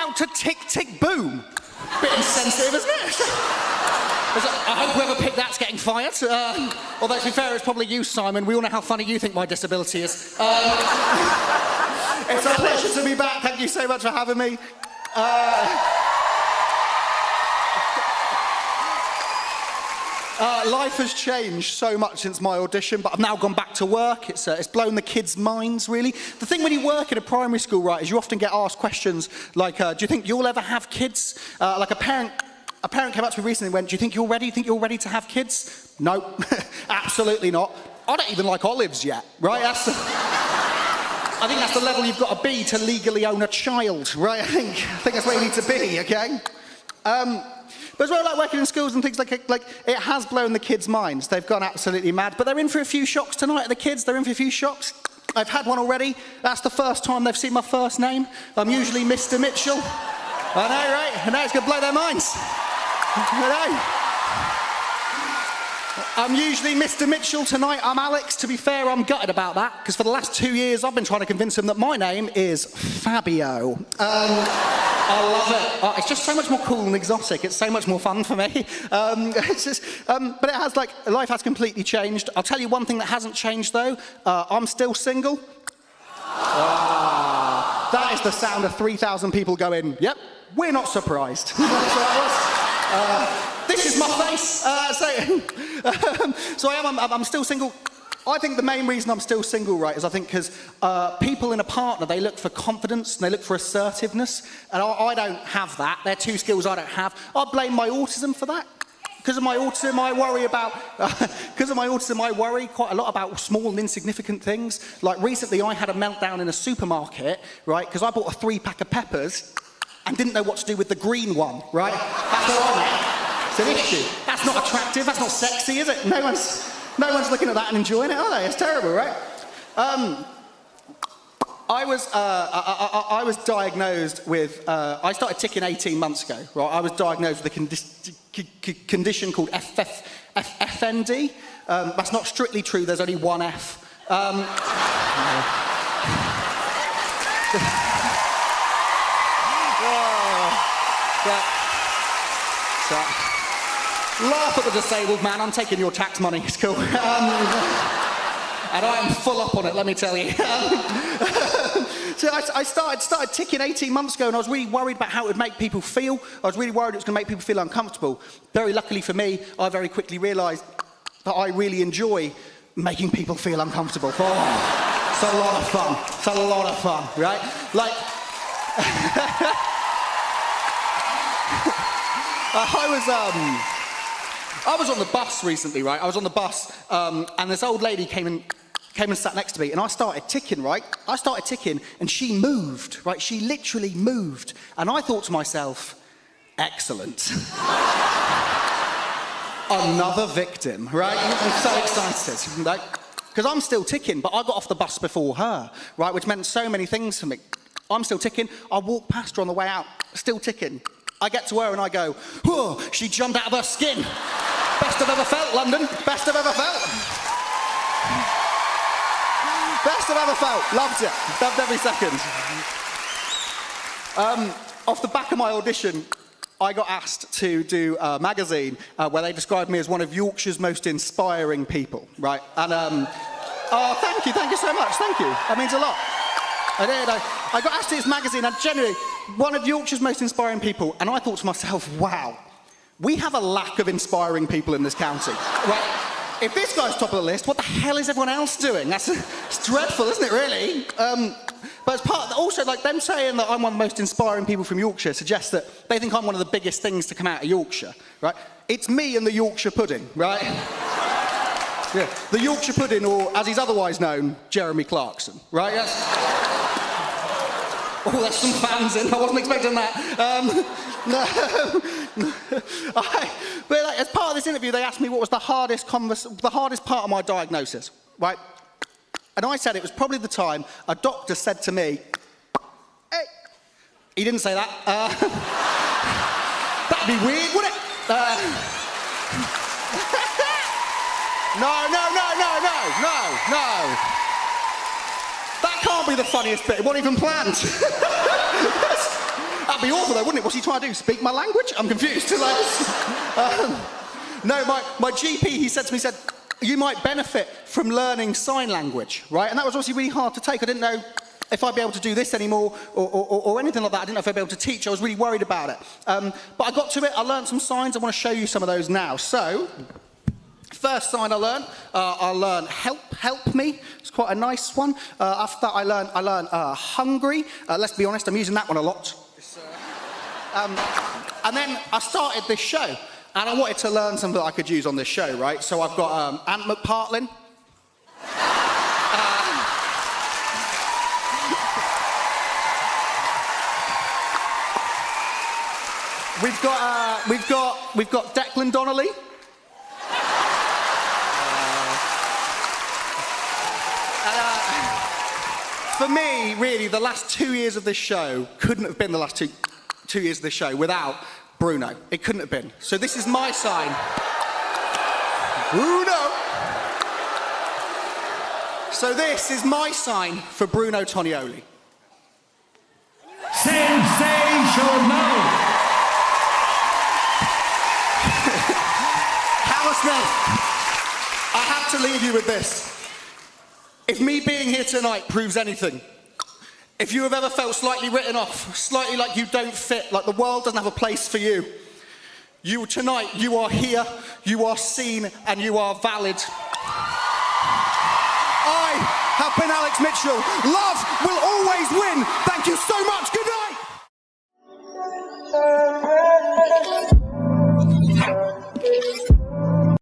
about to tick, tick, boom. Bit insensitive, isn't it? I hope whoever picked that's getting fired. Although, to be fair, it's probably you, Simon. We all know how funny you think my disability is. It's a pleasure to be back. Thank you so much for having me. Life has changed so much since my audition, but I've now gone back to work. It's blown the kids' minds, really. The thing when you work in a primary school, right, is you often get asked questions like, do you think you'll ever have kids? Like a parent came up to me recently and went, do you think you're ready? Think you're ready to have kids? No, absolutely not. I don't even like olives yet, right? I think that's the level you've got to be to legally own a child, right? I think that's where you need to be, okay? But as well, like working in schools and things like it has blown the kids' minds. They've gone absolutely mad. But they're in for a few shocks tonight, the kids. They're in for a few shocks. I've had one already. That's the first time they've seen my first name. I'm usually Mr. Mitchell. I know, right? I know it's going to blow their minds. I know. I'm usually Mr. Mitchell. Tonight I'm Alex. To be fair, I'm gutted about that, because for the last 2 years I've been trying to convince them that my name is Fabio. I love it. It's just so much more cool and exotic. It's so much more fun for me. It's just, but it has, life has completely changed. I'll tell you one thing that hasn't changed though. I'm still single. That is the sound of 3,000 people going, yep, we're not surprised. That's what that was. This is my face. So I'm still single. I think the main reason I'm still single, right, is I think because people in a partner, they look for confidence and they look for assertiveness, and I don't have that. They're two skills I don't have. I blame my autism for that. Because of my autism, I worry quite a lot about small and insignificant things. Like recently, I had a meltdown in a supermarket, right, because I bought a 3-pack of peppers and didn't know what to do with the green one, right? That's what I meant. It's an issue. That's not attractive. That's not sexy, is it? No one's looking at that and enjoying it, are they? It's terrible, right? I was diagnosed with. I started ticking 18 months ago. Right, I was diagnosed with a condition called FND. That's not strictly true. There's only one F. Laugh at the disabled man. I'm taking your tax money. It's cool. And I am full up on it, let me tell you. So I started ticking 18 months ago, and I was really worried about how it would make people feel. I was really worried it was going to make people feel uncomfortable. Very luckily for me, I very quickly realised that I really enjoy making people feel uncomfortable. Oh, it's a lot of fun. It's a lot of fun, right? Like... I was on the bus recently, right? I was on the bus, and this old lady came and sat next to me, and I started ticking, right? I started ticking, and she moved, right? She literally moved. And I thought to myself, excellent. Another victim, right? I'm so excited, right? Because I'm still ticking, but I got off the bus before her, right? Which meant so many things for me. I'm still ticking. I walked past her on the way out, still ticking. I get to her and I go, whoa, she jumped out of her skin. Best I've ever felt, London. Best I've ever felt. Best I've ever felt. Loved it. Loved every second. Off the back of my audition, I got asked to do a magazine where they described me as one of Yorkshire's most inspiring people, right? And, oh, thank you so much, thank you. That means a lot. I did. I got asked to this magazine, and generally, one of Yorkshire's most inspiring people, and I thought to myself, wow, we have a lack of inspiring people in this county. Right? If this guy's top of the list, what the hell is everyone else doing? It's dreadful, isn't it, really? But as part of also, like, them saying that I'm one of the most inspiring people from Yorkshire suggests that they think I'm one of the biggest things to come out of Yorkshire, right? It's me and the Yorkshire pudding, right? Yeah. The Yorkshire pudding, or as he's otherwise known, Jeremy Clarkson, right? Yes. Oh, there's some fans in. I wasn't expecting that. But like, as part of this interview, they asked me what was the hardest part of my diagnosis, right? And I said it was probably the time a doctor said to me, hey, he didn't say that. That'd be weird, wouldn't it? No. That can't be the funniest bit. It wasn't even planned. That That'd be awful though, wouldn't it? What's he trying to do? Speak my language? I'm confused. No, my GP, he said to me, you might benefit from learning sign language, right? And that was obviously really hard to take. I didn't know if I'd be able to do this anymore or anything like that. I didn't know if I'd be able to teach. I was really worried about it. But I got to it. I learned some signs. I want to show you some of those now. So, first sign I learned help me. It's quite a nice one. After that, I learned hungry. Let's be honest, I'm using that one a lot. And then I started this show. And I wanted to learn something that I could use on this show, right? So I've got Ant McPartlin. We've got Declan Donnelly. For me, really, the last 2 years of this show couldn't have been the last two years of this show without Bruno. It couldn't have been. So this is my sign. Bruno! So this is my sign for Bruno Tonioli. Sensational! Hammersmith, I have to leave you with this. If me being here tonight proves anything, if you have ever felt slightly written off, slightly like you don't fit, like the world doesn't have a place for you, tonight, you are here, you are seen, and you are valid. I have been Alex Mitchell. Love will always win. Thank you so much. Good night.